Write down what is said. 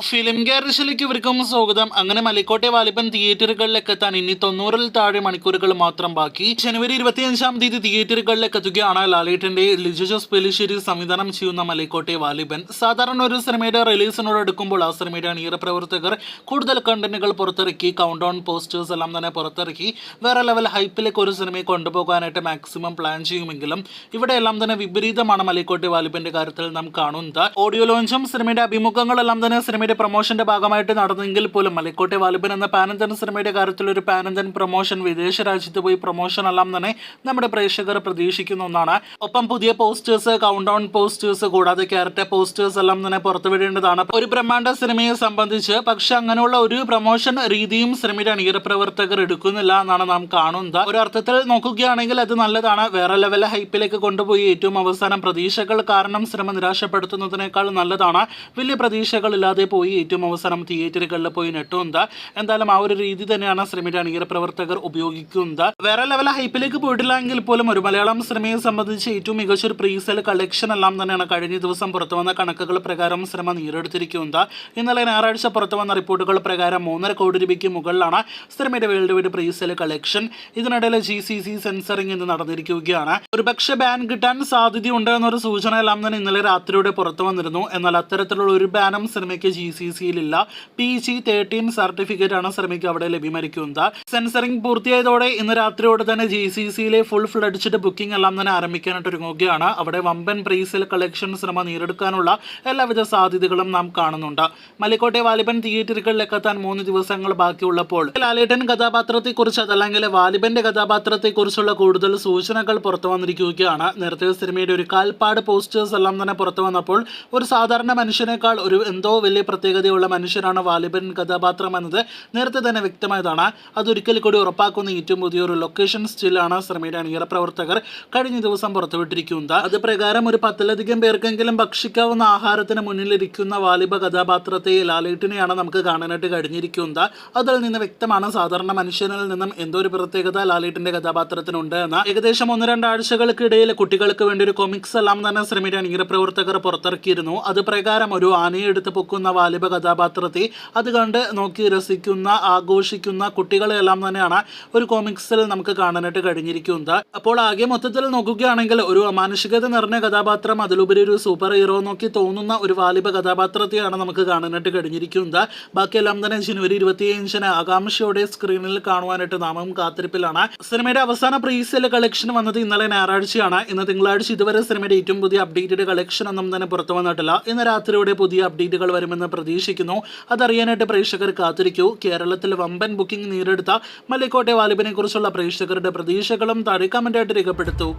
Film ഗാരേജിലേക്ക് ഇവർക്കും സ്വാഗതം. അങ്ങനെ മലക്കോട്ടെ വാലിബൻ തിയേറ്ററുകളിലേക്ക് എത്താൻ ഇനി 90-ൽ താഴെ മണിക്കൂറുകൾ മാത്രം ബാക്കി. ജനുവരി 25-ാം തീയതി തിയേറ്ററുകളിലേക്ക് എത്തുകയാണ് ലാലേട്ടന്റെ ലിജോ ജോസ് പെല്ലിശ്ശേരി സംവിധാനം ചെയ്യുന്ന മലക്കോട്ടെ വാലിബൻ. സാധാരണ ഒരു സിനിമയുടെ റിലീസിനോട് അടുക്കുമ്പോൾ ആ സിനിമയുടെ അണിയറ പ്രവർത്തകർ കൂടുതൽ കണ്ടന്റുകൾ പുറത്തിറക്കി, കൗണ്ട് ഡൗൺ പോസ്റ്റേഴ്സ് എല്ലാം തന്നെ പുറത്തിറക്കി വേറെ ലെവൽ ഹൈപ്പിലേക്ക് ഒരു സിനിമയെ കൊണ്ടുപോകാനായിട്ട് മാക്സിമം പ്ലാൻ ചെയ്യുമെങ്കിലും ഇവിടെ എല്ലാം തന്നെ വിപരീതമാണ് മലക്കോട്ടെ വാലിബന്റെ കാര്യത്തിൽ നാം കാണുന്നത്. ഓഡിയോ ലോഞ്ചും സിനിമയുടെ അഭിമുഖങ്ങളെല്ലാം തന്നെ സിനിമയുടെ പ്രൊമോഷന്റെ ഭാഗമായിട്ട് നടന്നെങ്കിൽ പോലും മലക്കോട്ടെ വാലിബൻ എന്ന പാനന്തൻ സിനിമയുടെ കാര്യത്തിൽ ഒരു പാനന്തൻ പ്രൊമോഷൻ വിദേശ രാജ്യത്ത് പോയി പ്രൊമോഷൻ എല്ലാം തന്നെ നമ്മുടെ പ്രേക്ഷകർ പ്രതീക്ഷിക്കുന്ന ഒന്നാണ്. ഒപ്പം പുതിയ പോസ്റ്റേഴ്സ്, കൗണ്ട് ഡൗൺ പോസ്റ്റേഴ്സ് കൂടാതെ ക്യാരക്ടർ പോസ്റ്റേഴ്സ് എല്ലാം തന്നെ പുറത്തുവിടേണ്ടതാണ് ഒരു ബ്രഹ്മാണ്ഡ സിനിമയെ സംബന്ധിച്ച്. പക്ഷെ അങ്ങനെയുള്ള ഒരു പ്രൊമോഷൻ രീതിയും സിനിമയുടെ അണിയറ പ്രവർത്തകർ എടുക്കുന്നില്ല എന്നാണ് നാം കാണുന്നത്. ഒരു അർത്ഥത്തിൽ നോക്കുകയാണെങ്കിൽ അത് നല്ലതാണ്. വേറെ ലെവൽ ഹൈപ്പിലേക്ക് കൊണ്ടുപോയി ഏറ്റവും അവസാനം പ്രതീക്ഷകൾ കാരണം സിനിമ നിരാശപ്പെടുത്തുന്നതിനേക്കാൾ നല്ലതാണ് വലിയ പ്രതീക്ഷകളില്ലാതെ പോയി ഏറ്റവും അവസാനം തിയേറ്ററുകളിൽ പോയി നെട്ടുന്നത്. എന്തായാലും ആ ഒരു രീതി തന്നെയാണ് സിനിമയുടെ അണിയറ പ്രവർത്തകർ ഉപയോഗിക്കുന്നത്. വേറെ ലെവൽ ഹൈപ്പിലേക്ക് പോയിട്ടില്ല എങ്കിൽ പോലും ഒരു മലയാളം സിനിമയെ സംബന്ധിച്ച് ഏറ്റവും മികച്ചൊരു പ്രീസെൽ കളക്ഷൻ എല്ലാം തന്നെയാണ് കഴിഞ്ഞ ദിവസം പുറത്തു വന്ന കണക്കുകൾ പ്രകാരം സിനിമ നേടിയെടുത്തിരിക്കുന്നത്. ഇന്നലെ ഞായറാഴ്ച പുറത്തു വന്ന റിപ്പോർട്ടുകൾ പ്രകാരം 3.5 കോടി രൂപയ്ക്ക് മുകളിലാണ് സിനിമയുടെ വേൾഡ് വൈഡ് പ്രീസെൽ കളക്ഷൻ. ഇതിനിടയിൽ GCC സെൻസറിംഗ് ഇന്ന് നടന്നിരിക്കുകയാണ്. ഒരുപക്ഷെ ബാൻ കിട്ടാൻ സാധ്യതയുണ്ട് എന്നൊരു സൂചന എല്ലാം തന്നെ ഇന്നലെ രാത്രിയോടെ പുറത്തു വന്നിരുന്നു. എന്നാൽ അത്തരത്തിലുള്ള ഒരു ബാനും സിനിമയ്ക്ക് GCCയിലില്ല. PG-13 സർട്ടിഫിക്കറ്റ് ആണ് സിനിമയ്ക്ക് അവിടെ ലഭ്യമായിരിക്കുന്നത്. സെൻസറിംഗ് പൂർത്തിയായതോടെ ഇന്ന് രാത്രിയോടെ തന്നെ GCCയിലെ ഫുൾ ഫ്ലഡ്ജ്ഡ് ബുക്കിംഗ് എല്ലാം തന്നെ ആരംഭിക്കാനായിട്ട് ഒരുങ്ങുകയാണ്. അവിടെ വമ്പൻ പ്രീസെൽ കളക്ഷൻ സിനിമ നേടിയെടുക്കാനുള്ള എല്ലാവിധ സാധ്യതകളും നാം കാണുന്നുണ്ട്. മലക്കോട്ടെ വാലിബൻ തിയേറ്ററുകളിലേക്ക് എത്താൻ 3 ദിവസങ്ങൾ ബാക്കിയുള്ളപ്പോൾ ലാലേട്ടൻ കഥാപാത്രത്തെക്കുറിച്ച് അതല്ലെങ്കിൽ വാലിബന്റെ കഥാപാത്രത്തെക്കുറിച്ചുള്ള കൂടുതൽ സൂചനകൾ പുറത്തു വന്നിരിക്കുകയാണ്. നേരത്തെ സിനിമയുടെ ഒരു കാൽപ്പാട് പോസ്റ്റേഴ്സ് എല്ലാം തന്നെ പുറത്തു വന്നപ്പോൾ ഒരു സാധാരണ മനുഷ്യനേക്കാൾ ഒരു എന്തോ വലിയ പ്രത്യേകതയുള്ള മനുഷ്യനാണ് വാലിബൻ കഥാപാത്രം എന്നത് നേരത്തെ തന്നെ വ്യക്തമായതാണ്. അതൊരിക്കൽ കൂടി ഉറപ്പാക്കുന്ന ഏറ്റവും പുതിയൊരു ലൊക്കേഷൻ സ്റ്റിലാണ് സിനിമയുടെ അണിയറ പ്രവർത്തകർ കഴിഞ്ഞ ദിവസം പുറത്തുവിട്ടിരിക്കുന്നത്. അത് പ്രകാരം ഒരു 10-ലധികം പേർക്കെങ്കിലും ഭക്ഷിക്കാവുന്ന ആഹാരത്തിന് മുന്നിലിരിക്കുന്ന വാലിബ കഥാപാത്രത്തെ ലാലേട്ടിനെയാണ് നമുക്ക് കാണാനായിട്ട് കഴിഞ്ഞിരിക്കുന്നത്. അതിൽ നിന്ന് വ്യക്തമാണ് സാധാരണ മനുഷ്യനിൽ നിന്നും എന്തോ ഒരു പ്രത്യേകത ലാലേട്ടിന്റെ കഥാപാത്രത്തിനുണ്ട് എന്ന്. ഏകദേശം 1-2 ആഴ്ചകൾക്കിടയിൽ കുട്ടികൾക്ക് വേണ്ടി ഒരു കൊമിക്സ് എല്ലാം തന്നെ സിനിമയുടെ അണിയറ പ്രവർത്തകർ പുറത്തിറക്കിയിരുന്നു. അത് പ്രകാരം ഒരു ആനയെ എടുത്ത് പൊക്കുന്ന വാലിബ കഥാപാത്രത്തെ അത് കണ്ട് നോക്കി രസിക്കുന്ന, ആഘോഷിക്കുന്ന കുട്ടികളെല്ലാം തന്നെയാണ് ഒരു കോമിക്സിൽ നമുക്ക് കാണാനായിട്ട് കഴിഞ്ഞിരിക്കുന്നത്. അപ്പോൾ ആകെ മൊത്തത്തിൽ നോക്കുകയാണെങ്കിൽ ഒരു മാനുഷികത നിറഞ്ഞ കഥാപാത്രം, അതിലുപരി ഒരു സൂപ്പർ ഹീറോ നോക്കി തോന്നുന്ന ഒരു വാലിബ കഥാപാത്രത്തെയാണ് നമുക്ക് കാണാനായിട്ട് കഴിഞ്ഞിരിക്കുന്നത്. ബാക്കിയെല്ലാം തന്നെ ജനുവരി 25-ന് ആകാംക്ഷയോടെ സ്ക്രീനിൽ കാണുവാനായിട്ട് നാമം കാത്തിരിപ്പിലാണ്. സിനിമയുടെ അവസാന പ്രീസെൽ കളക്ഷൻ വന്നത് ഇന്നലെ ഞായറാഴ്ചയാണ്. ഇന്ന് തിങ്കളാഴ്ച ഇതുവരെ സിനിമയുടെ ഏറ്റവും പുതിയ അപ്ഡേറ്റഡ് കളക്ഷൻ ഒന്നും തന്നെ പുറത്തു വന്നിട്ടില്ല. ഇന്ന് രാത്രിയോടെ പുതിയ അപ്ഡേറ്റുകൾ വരുമെന്ന് പ്രതീക്ഷിക്കുന്നു. അതറിയാനായിട്ട് പ്രേക്ഷകർ കാത്തിരിക്കൂ. കേരളത്തിൽ വമ്പൻ ബുക്കിംഗ് നേടിയെടുത്ത മലക്കോട്ടെ വാലിബനെ കുറിച്ചുള്ള പ്രേക്ഷകരുടെ പ്രതീക്ഷകളും താഴെ കമന്റായിട്ട് രേഖപ്പെടുത്തൂ.